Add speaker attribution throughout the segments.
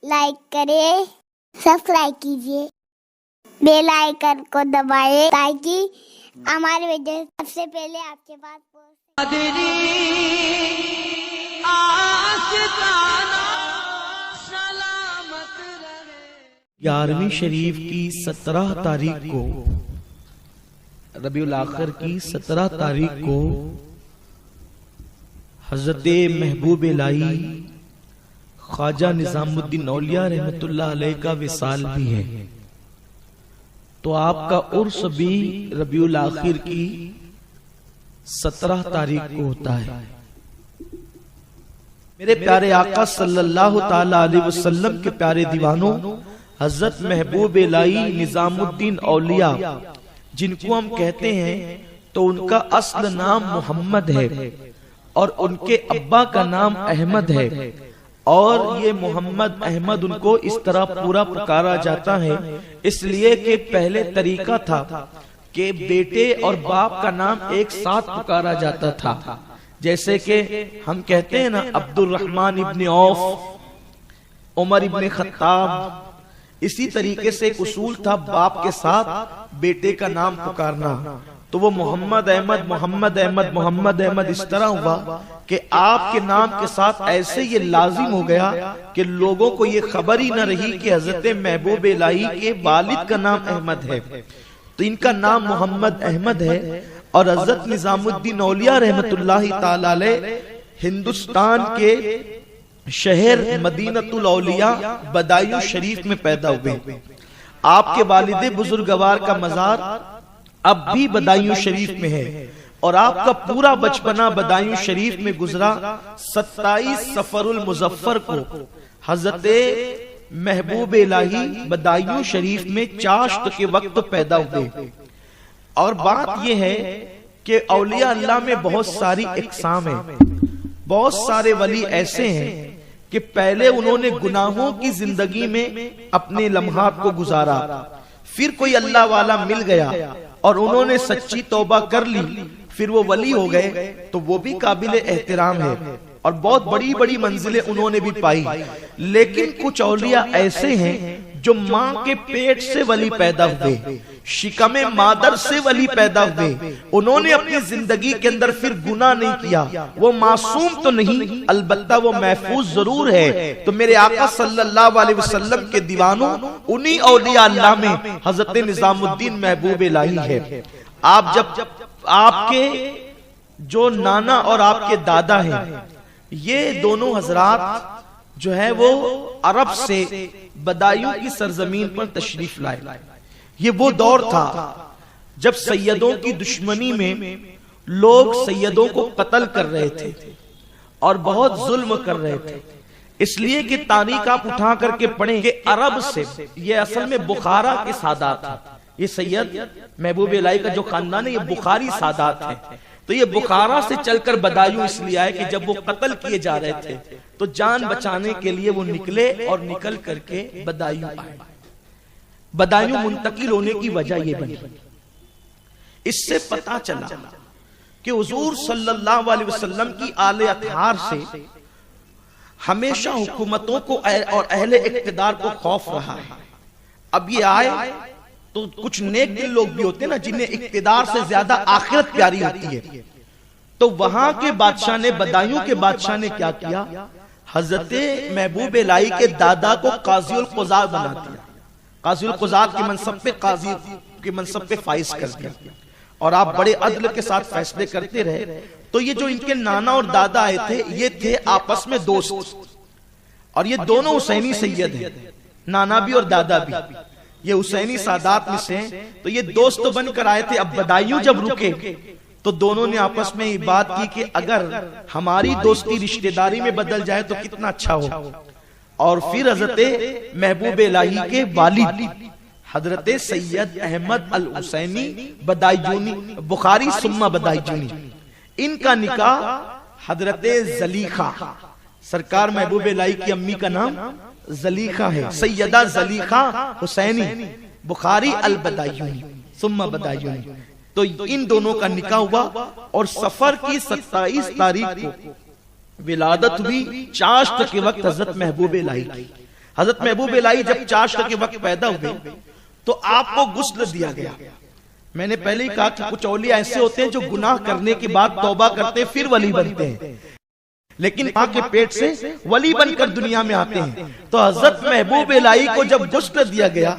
Speaker 1: Like کریں، subscribe کیجیے، bell icon کو دبائیں تاکہ ہماری ویڈیو سب سے پہلے آپ کے پاس پہنچے۔
Speaker 2: 11ویں شریف کی 17 تاریخ کو، ربیع الاخر کی 17 تاریخ کو حضرت محبوب الہی خواجہ نظام الدین اولیاء رحمت اللہ علیہ کا وصال بھی ہے، تو آپ کا عرس بھی ربیع الاخر کی 17 تاریخ کو ہوتا ہے۔ میرے پیارے آقا صلی اللہ تعالی علیہ وسلم کے پیارے دیوانوں، حضرت محبوب الہی نظام الدین اولیاء جن کو ہم کہتے ہیں تو ان کا اصل نام محمد ہے اور ان کے ابا کا نام احمد ہے، اور یہ محمد احمد ان کو اس طرح پورا پکارا جاتا ہے اس لیے کہ پہلے طریقہ تھا کہ بیٹے اور باپ کا نام ایک ساتھ پکارا جاتا تھا، جیسے کہ ہم کہتے ہیں نا عبد الرحمن ابن عوف، عمر ابن خطاب، اسی طریقے سے ایک اصول تھا باپ کے ساتھ بیٹے کا نام پکارنا، تو وہ محمد احمد محمد احمد محمد احمد اس طرح ہوا کہ آپ کے نام کے ساتھ ایسے یہ لازم ہو گیا کہ لوگوں کو یہ خبر ہی نہ رہی کہ حضرت محبوب الہی کے والد کا نام احمد ہے، تو ان کا نام محمد احمد ہے۔ اور حضرت نظام الدین اولیاء رحمت اللہ تعالی علیہ ہندوستان کے شہر مدینۃ الاولیاء بدایوں شریف میں پیدا ہوئے۔ آپ کے والد بزرگوار کا مزار اب بھی بدایوں شریف میں ہے، اور آپ کا پورا بچپنا بدایوں شریف میں گزرا۔ 27 صفر المظفر کو حضرت محبوب الہی بدایوں شریف میں چاشت کے وقت پیدا ہوئے۔ اور بات یہ ہے کہ اولیاء اللہ میں بہت ساری اقسام ہیں، بہت سارے ولی ایسے ہیں کہ پہلے انہوں نے گناہوں کی زندگی میں اپنے لمحات کو گزارا، پھر کوئی اللہ والا مل گیا اور انہوں نے سچی توبہ کر لی، پھر وہ ولی ہو گئے، تو وہ بھی قابل احترام ہے اور بہت بڑی بڑی منزلیں انہوں نے بھی پائی۔ لیکن کچھ اولیاء ایسے ہیں جو ماں کے پیٹ سے ولی پیدا ہوئے، شکم مادر سے ولی پیدا ہوئے، انہوں نے اپنی زندگی کے اندر پھر گناہ نہیں کیا، وہ معصوم تو نہیں البتہ وہ محفوظ ضرور ہے۔ تو میرے آقا صلی اللہ علیہ وسلم کے دیوانوں، انہی اولیاء اللہ میں حضرت نظام الدین محبوب الہی ہے۔ آپ جب آپ کے جو نانا اور آپ کے دادا ہیں، یہ دونوں حضرات جو ہے وہ عرب سے بدایوں کی سرزمین پر تشریف لائے۔ یہ وہ دور تھا جب سیدوں کی دشمنی میں لوگ سیدوں کو قتل کر رہے تھے اور بہت ظلم کر رہے تھے، اس لیے کہ تاریخ آپ اٹھا کر کے پڑھیں کہ عرب سے، یہ اصل میں بخارا کے سادات ہیں، یہ سید محبوب الہی کا جو خاندان ہے یہ بخاری سادات ہیں، تو یہ بخارا سے چل کر بدایوں اس لیے آئے کہ جب وہ قتل کیے جا رہے تھے تو جان بچانے کے لیے وہ نکلے اور نکل کر کے بدایوں آئے۔ بدایوں منتقل ہونے کی وجہ یہ بنی، اس سے پتا چلا کہ حضور صلی اللہ علیہ وسلم کی آل اطہار سے ہمیشہ حکومتوں کو اور اہل اقتدار کو خوف رہا ہے۔ اب یہ آئے تو کچھ نیک دل لوگ بھی ہوتے ہیں نا جنہیں اقتدار سے زیادہ آخرت پیاری ہوتی ہے، تو وہاں کے بادشاہ نے، بدایوں کے بادشاہ نے کیا کیا، حضرت محبوب الہی کے دادا کو قاضی القضاء بنا دیا، قاضی القضاء کے منصب پہ، قاضی کے منصب پہ فائز کر دیا، اور آپ بڑے عدل کے ساتھ فیصلے کرتے رہے۔ تو یہ جو ان کے نانا اور دادا آئے تھے یہ تھے آپس میں دوست، اور یہ دونوں حسینی سید ہیں، نانا بھی اور دادا بھی، یہ حسینی سادات میں سے ہیں، تو یہ دوست بن کر آئے تھے۔ اب بدایوں جب رکے تو دونوں نے آپس میں یہ بات کی کہ اگر ہماری دوستی رشتہ داری میں بدل جائے تو کتنا اچھا ہو، اور پھر حضرت محبوب الہی کے والد حضرت سید احمد الحسینی بدایجونی، بخاری ثم بدایجونی، ان کا نکاح حضرت زلیخا، سرکار محبوب الہی کی امی کا نام زلیخا ہے، سیدہ زلیخا حسینی بخاری البدایونی ثم بدایونی، تو ان دونوں کا نکاح ہوا، اور سفر کی 27 تاریخ کو ولادت ہوئی، چاشت کے وقت حضرت محبوب الہی کی۔ حضرت محبوب الہی جب چاشت کے وقت پیدا ہوئے تو آپ کو غسل دیا گیا. میں نے پہلے ہی کہا کہ کچھ اولیاء ایسے ہوتے ہیں جو گناہ کرنے کے بعد توبہ کرتے ہیں پھر ولی بنتے ہیں، لیکن ماں کے پیٹ سے ولی بن کر دنیا میں آتے ہیں. تو حضرت محبوب الہی کو جب غسل دیا گیا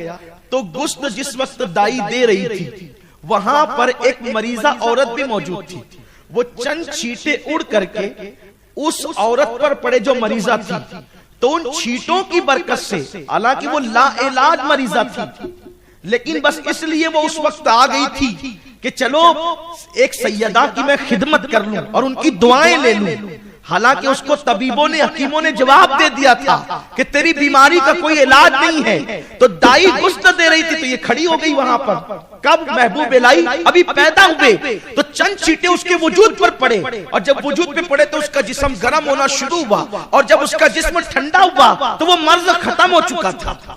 Speaker 2: تو غسل جس وقت دائی دے رہی تھی وہاں پر ایک مریضہ عورت بھی موجود تھی. وہ چند چھینٹے اڑ کر کے اس عورت پر پڑے جو مریضہ تھی، تو ان چھینٹوں کی برکت سے، حالانکہ وہ لا علاج مریضہ تھی، لیکن بس اس لیے وہ اس وقت آ گئی تھی کہ چلو ایک سیدہ کی میں خدمت کر لوں اور ان کی دعائیں لے لوں. حالانکہ اس کو طبیبوں نے، حکیموں نے جواب دے دیا تھا کہ تیری بیماری کا کوئی علاج نہیں ہے. تو دائی غسل دے رہی تھی تو یہ کھڑی ہو گئی وہاں پر. کب محبوب الہی ابھی پیدا ہوئے تو چند چھینٹے اس کے وجود پر پڑے، اور جب وجود پہ پڑے تو اس کا جسم گرم ہونا شروع ہوا، اور جب اس کا جسم ٹھنڈا ہوا تو وہ مرض ختم ہو چکا تھا.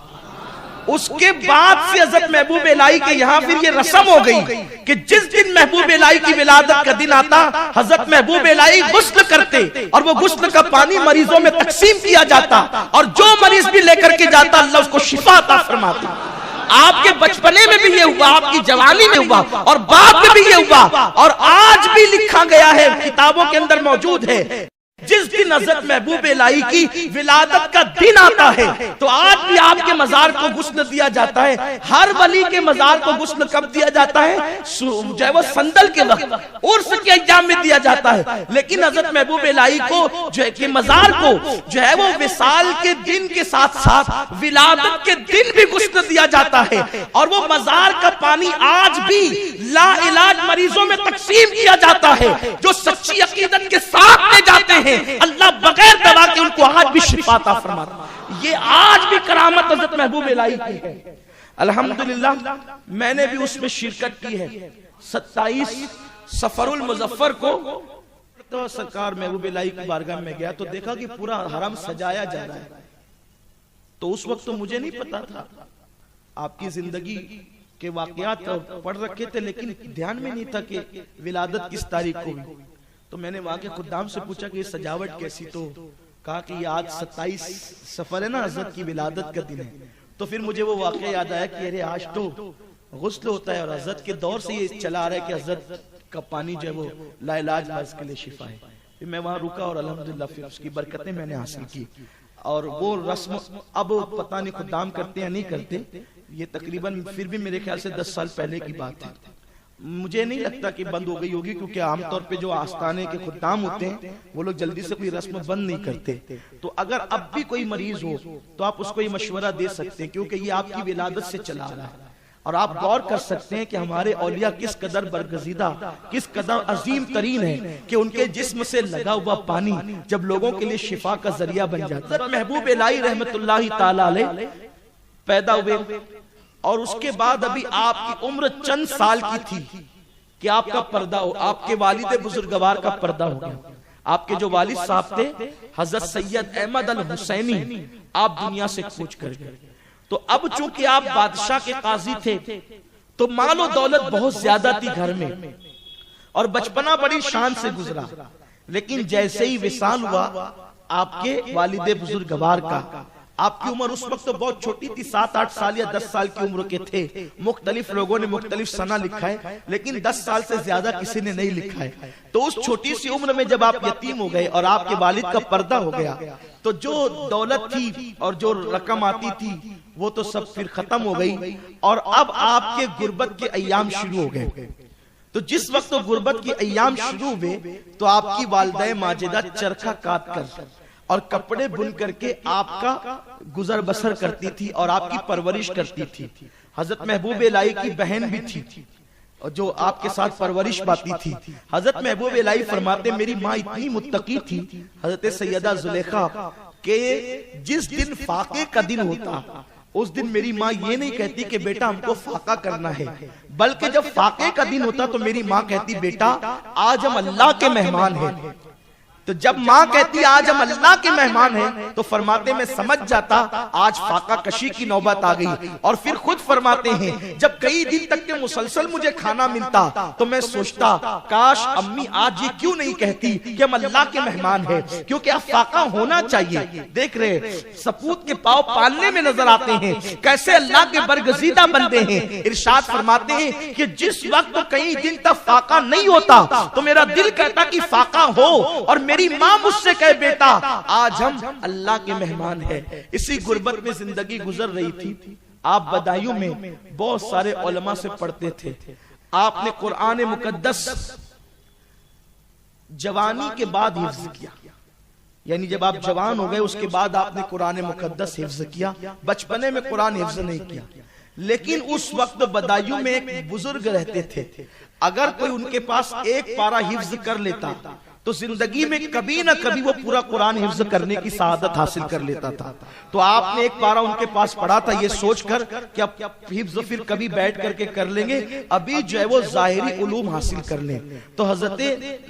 Speaker 2: اس کے بعد سے حضرت محبوب الہی کے یہاں پھر یہ رسم ہو گئی کہ جس دن محبوب الہی کی ولادت کا دن آتا حضرت محبوب الہی غسل کرتے، اور وہ غسل کا پانی مریضوں میں تقسیم کیا جاتا، اور جو مریض بھی لے کر کے جاتا اللہ اس کو شفا عطا فرماتا. آپ کے بچپنے میں بھی یہ ہوا، آپ کی جوانی میں ہوا، اور بعد میں بھی یہ ہوا، اور آج بھی لکھا گیا ہے، کتابوں کے اندر موجود ہے. جس دن حضرت محبوب الہی کی ولادت کا دن آتا ہے تو آج بھی آپ کے مزار کو غسل دیا جاتا ہے. ہر ولی کے مزار کو غسل کب دیا جاتا ہے؟ جو ہے وہ سندل کے وقت، عرس کے ایام میں دیا جاتا ہے. لیکن حضرت محبوب الہی کو جو ہے کہ مزار کو جو ہے وہ وصال کے دن کے ساتھ ساتھ ولادت کے دن بھی غسل دیا جاتا ہے. اور وہ مزار کا پانی آج بھی لا علاج مریضوں میں تقسیم کیا جاتا ہے. جو سچی عقیدت کے ساتھ لے جاتے ہیں اللہ بغیر دوا کے ان کو آج بھی شفا عطا فرماتا. یہ آج بھی کرامت حضرت محبوب الہی کی ہے. الحمدللہ میں نے بھی اس میں شرکت کی ہے. 27 صفر المظفر کو تو سرکار محبوب الہی کی بارگاہ میں گیا تو دیکھا کہ پورا حرم سجایا جا رہا ہے. تو اس وقت تو مجھے نہیں پتا تھا، آپ کی زندگی کے واقعات پڑھ رکھے تھے لیکن دھیان میں نہیں تھا کہ ولادت کس تاریخ کو ہوئی. تو میں نے وہاں کے خدام سے پوچھا کہ یہ سجاوٹ کیسی، تو کہا کہ یہ آج 27 صفر ہے نا، حضرت کی ولادت کا دن ہے. تو پھر مجھے وہ واقعہ یاد آیا کہ ارے آج تو غسل ہوتا ہے، اور حضرت کے دور سے یہ چلا آ رہا ہے کہ حضرت کا پانی جو ہے وہ لا علاج مرض کے لیے شفا ہے. پھر میں وہاں رکا اور الحمدللہ پھر اس کی برکتیں میں نے حاصل کی. اور وہ رسم اب پتہ نہیں خدام کرتے یا نہیں کرتے، یہ تقریباً پھر بھی میرے خیال سے 10 سال پہلے کی بات ہے. مجھے نہیں لگتا کہ بند ہو گئی ہوگی، کیونکہ عام طور پہ جو آستانے کے خدام ہوتے ہیں وہ لوگ جلدی سے کوئی رسم بند نہیں کرتے. تو اگر اب بھی کوئی مریض ہو تو آپ اس کو یہ مشورہ دے سکتے ہیں، کیونکہ یہ آپ کی ولادت سے چلا رہا ہے. اور آپ غور کر سکتے ہیں کہ ہمارے اولیاء کس قدر برگزیدہ، کس قدر عظیم ترین ہے کہ ان کے جسم سے لگا ہوا پانی جب لوگوں کے لیے شفا کا ذریعہ بن جاتا ہے. محبوب الہی رحمت اللہ تعالی علیہ پیدا ہوئے، اور اس کے بعد ابھی آپ کی عمر چند سال کی تھی کہ آپ کا پردہ ہو، آپ کے والد بزرگوار کا پردہ ہو گیا. آپ کے جو والد صاحب تھے حضرت سید احمد الحسینی، آپ دنیا سے کوچ کر گئے. تو اب چونکہ آپ بادشاہ کے قاضی تھے تو مال و دولت بہت زیادہ تھی گھر میں، اور بچپنا بڑی شان سے گزرا. لیکن جیسے ہی وصال ہوا آپ کے والد بزرگوار کا، آپ کی عمر اس وقت تو بہت چھوٹی تھی، 7-8 سال یا 10 سال کی عمر کے تھے. مختلف لوگوں نے مختلف سنہ لکھا ہے، لیکن 10 سال سے زیادہ کسی نے نہیں لکھا ہے. تو اس چھوٹی سی عمر میں جب آپ یتیم ہو گئے اور آپ کے والد کا پردہ ہو گیا تو جو دولت تھی اور جو رقم آتی تھی وہ تو سب پھر ختم ہو گئی، اور اب آپ کے غربت کے ایام شروع ہو گئے. تو جس وقت غربت کے ایام شروع ہوئے تو آپ کی والدہ ماجدہ چرخہ کاٹ کر اور کپڑے بن کر کے آپ کا گزر بسر کرتی تھی اور آپ کی پرورش کرتی تھی. حضرت محبوب الہی کی بہن بھی تھی جو آپ کے ساتھ پرورش پاتی تھی. حضرت محبوب الہی فرماتے میری ماں اتنی متقی تھی حضرت سیدہ زلیخا کہ جس دن فاقے کا دن ہوتا اس دن میری ماں یہ نہیں کہتی کہ بیٹا ہم کو فاقہ کرنا ہے، بلکہ جب فاقے کا دن ہوتا تو میری ماں کہتی بیٹا آج ہم اللہ کے مہمان ہیں. تو جب ماں کہتی آج ہم اللہ کے مہمان ہیں تو فرماتے میں سمجھ جاتا آج فاقہ کشی کی نوبت آ گئی. اور پھر خود فرماتے ہیں جب کئی دن تک کے مسلسل مجھے کھانا ملتا تو میں سوچتا کاش امی آج یہ کیوں نہیں کہتی کہ ہم اللہ کے مہمان ہیں, کیونکہ اب فاقہ ہونا چاہیے. دیکھ رہے سپوت کے پاؤں پالنے میں نظر آتے ہیں, کیسے اللہ کے برگزیدہ بندے ہیں. ارشاد فرماتے ہیں کہ جس وقت کئی دن تک فاقہ نہیں ہوتا تو میرا دل کہتا کہ فاقہ ہو, اور میری ماں مجھ سے کہے بیٹا آج ہم اللہ کے مہمان ہیں. اسی غربت میں زندگی گزر رہی تھی. آپ بدایوں میں بہت سارے علماء سے پڑھتے تھے. آپ نے قرآن مقدس جوانی کے بعد حفظ کیا, یعنی جب آپ جوان ہو گئے اس کے بعد آپ نے قرآن مقدس حفظ کیا. بچپنے میں قرآن حفظ نہیں کیا. لیکن اس وقت بدایوں میں ایک بزرگ رہتے تھے, اگر کوئی ان کے پاس ایک پارہ حفظ کر لیتا تو زندگی میں کبھی نہ کبھی وہ پورا قرآن حفظ کرنے کی سعادت حاصل کر لیتا تھا. تو آپ نے ایک پارہ ان کے پاس پڑھا تھا یہ سوچ کر کہ اب حفظ پھر کبھی بیٹھ کر کے کر لیں گے, ابھی جو ہے وہ ظاہری علوم حاصل کر لیں. تو حضرت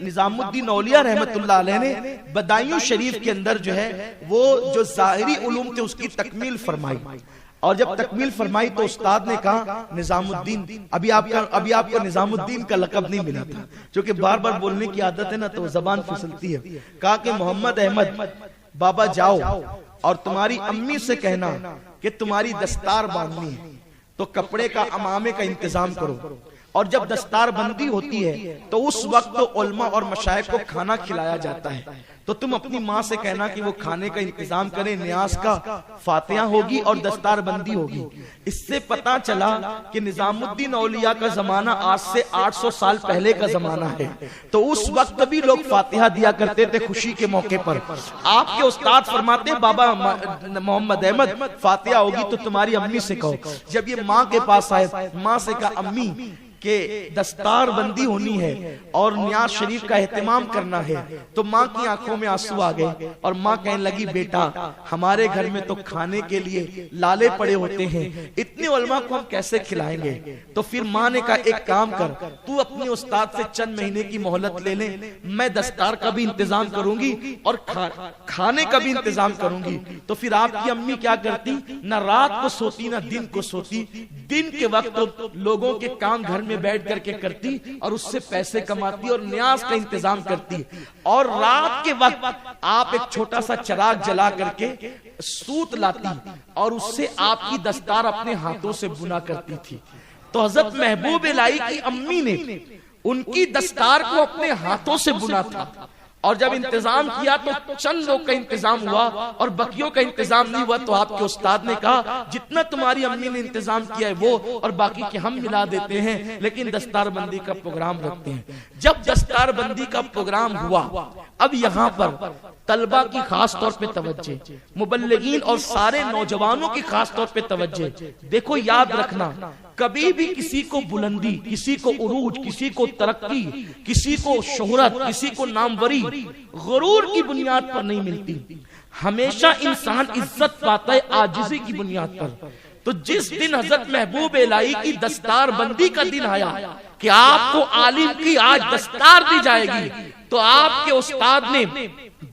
Speaker 2: نظام الدین اولیاء رحمت اللہ علیہ نے بدایوں شریف کے اندر جو ہے وہ جو ظاہری علوم تھے اس کی تکمیل فرمائی. اور جب تکمیل فرمائی تو استاد نے کہا نظام الدین, ابھی آپ کو نظام الدین کا لقب نہیں ملا تھا, کیونکہ بار بار بولنے کی عادت ہے نا تو زبان پھسلتی ہے. کہا کہ محمد احمد بابا جاؤ اور تمہاری امی سے کہنا کہ تمہاری دستار باندھنی ہے تو کپڑے کا امامے کا انتظام کرو, اور جب دستار بندی ہوتی ہے تو اس وقت علماء اور مشائخ کو کھانا کھلایا جاتا ہے, تو تم اپنی ماں سے کہنا کہ وہ کھانے کا انتظام کریں, نیاز کا فاتحہ ہوگی اور دستار بندی ہوگی. اس سے پتا چلا کہ نظام الدین اولیاء کا زمانہ آج سے 800 سال پہلے کا زمانہ ہے. تو اس وقت بھی لوگ فاتحہ دیا کرتے تھے خوشی کے موقع پر. آپ کے استاد فرماتے بابا محمد احمد فاتحہ ہوگی تو تمہاری امی سے کہو. جب یہ ماں کے پاس آئے, ماں سے کہا امی کہ دستار بندی ہونی ہے اور نیاز شریف کا اہتمام کرنا ہے, تو ماں کی آنکھوں میں آنسو آ گئے اور ماں کہنے لگی بیٹا ہمارے گھر میں تو کھانے کے لیے لالے پڑے ہوتے ہیں, اتنے علماء کو ہم کیسے کھلائیں گے. تو پھر ماں نے کہا ایک کام کر, تو اپنے استاد سے چند مہینے کی مہلت لے لیں, میں دستار کا بھی انتظام کروں گی اور کھانے کا بھی انتظام کروں گی. تو پھر آپ کی امی کیا کرتی, نہ رات کو سوتی نہ دن کو سوتی, دن کے وقت لوگوں کے کام گھر میں بیٹھ کر کے کرتی اور اس سے پیسے کماتی اور نیاز کا انتظام کرتی, اور رات کے وقت آپ ایک چھوٹا سا چراغ جلا کر کے سوت لاتی اور اس سے آپ کی دستار اپنے ہاتھوں سے بنا کرتی تھی. تو حضرت محبوب الہی کی امی نے ان کی دستار کو اپنے ہاتھوں سے بنا تھا, اور جب انتظام کیا تو چند لوگ کا انتظام ہوا اور بقیوں کا انتظام نہیں ہوا. تو آپ کے استاد نے کہا جتنا تمہاری امی نے انتظام کیا ہے وہ اور باقی کے ہم ملا دیتے ہیں, لیکن دستار بندی کا پروگرام رکھتے ہیں. جب دستار بندی کا پروگرام ہوا, اب یہاں پر طلبہ کی خاص طور پہ توجہ, مبلغین اور سارے نوجوانوں کی خاص طور پہ توجہ. دیکھو یاد رکھنا, کبھی بھی کسی کو بلندی, کسی کو عروج, کسی کو ترقی, کسی کو شہرت, کسی کو ناموری غرور کی بنیاد پر نہیں ملتی. ہمیشہ انسان عزت پاتا ہے عاجزی کی بنیاد پر. تو جس دن حضرت محبوب الہی کی دستار بندی کا دن آیا کہ آپ کو عالم کی آج دستار دی جائے گی, تو آپ کے استاد نے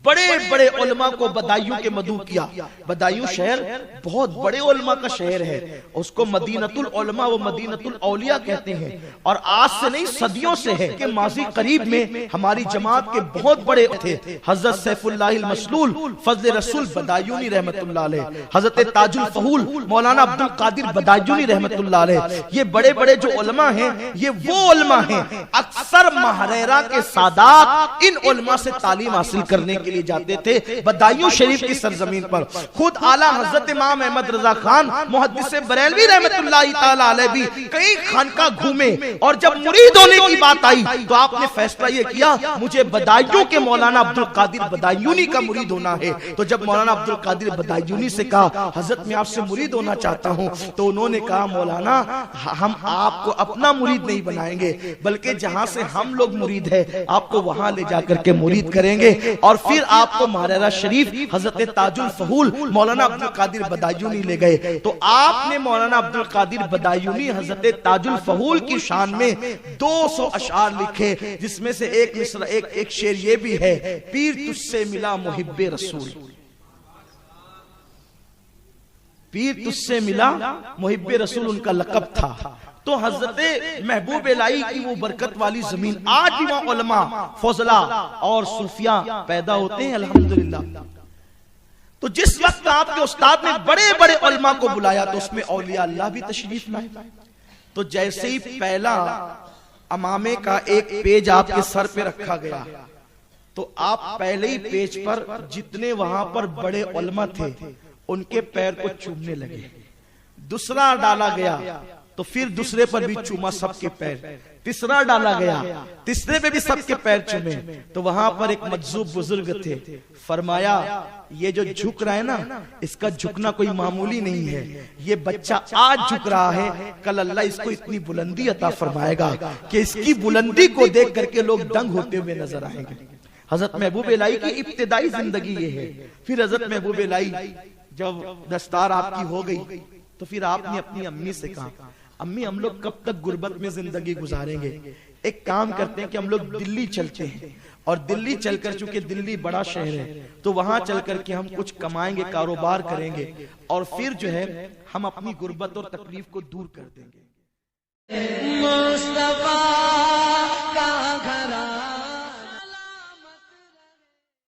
Speaker 2: بڑے بڑے علماء کو بدایوں کے مدعو کیا. بدایوں شہر بہت بڑے علماء کا شہر ہے, اس کو مدینۃ العلماء و مدینۃ الاولیاء کہتے ہیں, اور آج سے نہیں صدیوں سے ہے کہ ماضی قریب میں ہماری جماعت کے بہت بڑے تھے. حضرت سیف اللہ المسلول فضل رسول بدایونی رحمت اللہ علیہ, حضرت تاج الفہول مولانا عبد القادر بدایونی رحمت اللہ علیہ. یہ بڑے بڑے جو علماء ہیں یہ وہ علماء ہیں اکثر ماہریرا کے سادات ان علماء سے تعلیم حاصل کرنے کے لیے جاتے تھے بدایوں شریف کی سرزمین پر. خود اعلیٰ حضرت امام احمد رضا خان محدث بریلوی رحمت اللہ تعالی علیہ بھی کئی خانقاہ گھومے, اور جب مرید ہونے کی بات آئی تو آپ نے فیصلہ یہ کیا مجھے بدایوں کے مولانا عبد القادر بدایونی کا مرید ہونا ہے. تو جب مولانا عبد القادر بدایونی سے کہا حضرت میں آپ سے مرید ہونا چاہتا ہوں, تو انہوں نے کہا مولانا ہم آپ کو اپنا مرید نہیں بنائیں گے, بلکہ جہاں سے ہم لوگ مرید ہیں آپ کو وہاں لے جا کر کے مرید کریں گے. اور پھر آپ کو مارارہ شریف حضرت تاج الفہول مولانا عبد القادر بدایونی لے گئے تو آپ نے مولانا عبد القادر بدایونی حضرت تاج الفہول کی شان میں 200 اشعار لکھے، جس میں سے ایک شعر یہ بھی ہے، پیر تجھ سے ملا محب رسول، پیر تجھ سے ملا محب رسول ان کا لقب تھا۔ تو حضرت محبوب الہی کی وہ برکت والی زمین آج بھی وہاں علماء، فضلاء اور صوفیاء پیدا ہوتے ہیں الحمدللہ۔ تو جس وقت آپ کے استاد نے بڑے بڑے علماء کو بلایا تو اس میں اولیاء اللہ بھی تشریف لائے۔ تو جیسے ہی پہلا امامے کا ایک پیج آپ کے سر پہ رکھا گیا تو آپ پہلے ہی پیج پر جتنے وہاں پر بڑے علماء تھے ان کے پیر کو چومنے لگے۔ دوسرا ڈالا گیا تو پھر دوسرے پر بھی چوما سب کے پیر، تیسرا ڈالا گیا تیسرے پہ بھی سب کے پیر چومے۔ تو وہاں پر ایک مجذوب بزرگ تھے، فرمایا یہ جو جھک رہا ہے نا، اس کا جھکنا کوئی معمولی نہیں ہے، یہ بچہ آج جھک رہا ہے، کل اللہ اس کو اتنی بلندی عطا فرمائے گا کہ اس کی بلندی کو دیکھ کر کے لوگ دنگ ہوتے ہوئے نظر آئیں گے۔ حضرت محبوب الہی کی ابتدائی زندگی یہ ہے۔ پھر حضرت محبوب الہی جب دستار آپ کی ہو گئی تو پھر آپ نے اپنی امی سے کہا، امی ہم لوگ کب تک غربت میں زندگی گزاریں گے، ایک کام کرتے ہیں کہ ہم لوگ دلی چلتے ہیں، اور دلی چل کر، چونکہ دلی بڑا شہر ہے تو وہاں چل کر کے ہم کچھ کمائیں گے، کاروبار کریں گے، اور پھر جو ہے ہم اپنی غربت اور تکلیف کو دور کر دیں گے۔